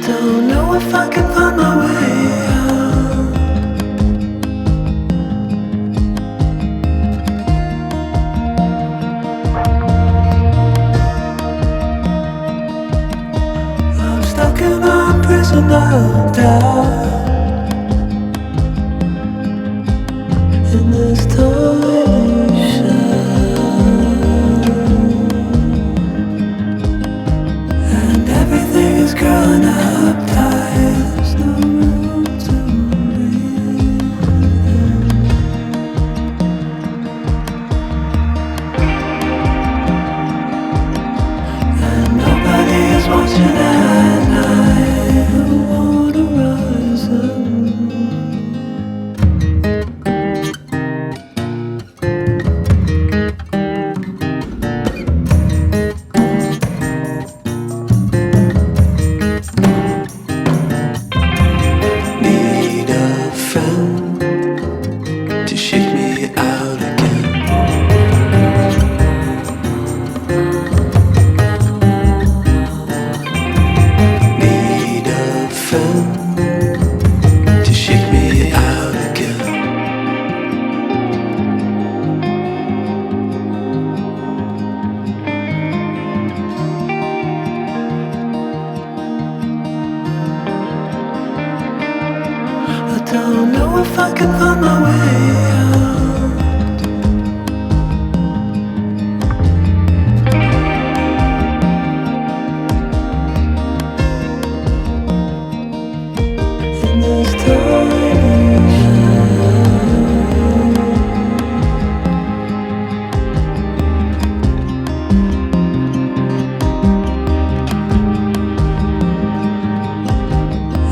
Don't know if I can find my way out. I'm stuck in a prison of doubt. In this tiny shell, and everything is growing up tight. There's no room to breathe, and nobody is watching at night. I wanna rise up. Need a friend to shake me out again. Need a friend to shake me out again. I don't know if I can find my way out. In this tiny shell,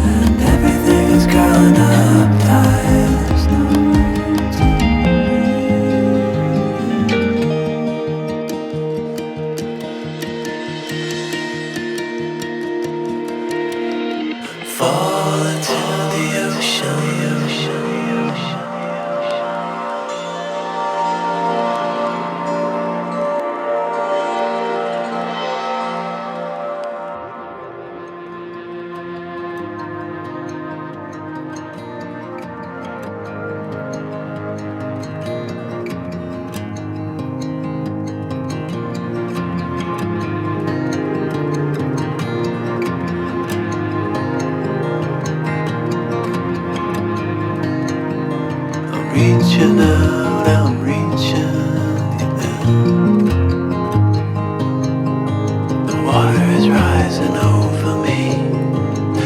and everything is growing up tight. There's no room to breathe. Fall into the ocean. I'm reaching out, I'm reaching out. The water is rising over me.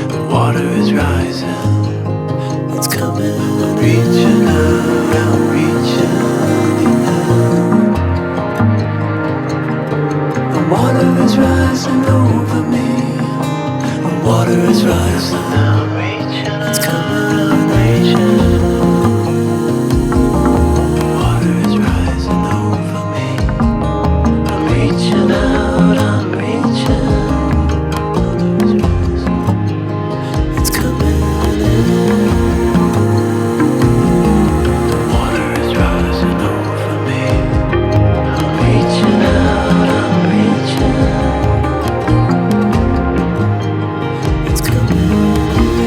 The water is rising. It's coming. I'm reaching out, I'm reaching out. The water is rising over me. The water is rising. I'm reaching out. It's coming. I'm reaching out. Water is rising over me. I'm reaching out, I'm reaching. Water is rising. It's coming in. Water is rising over me. I'm reaching out, I'm reaching. It's coming in.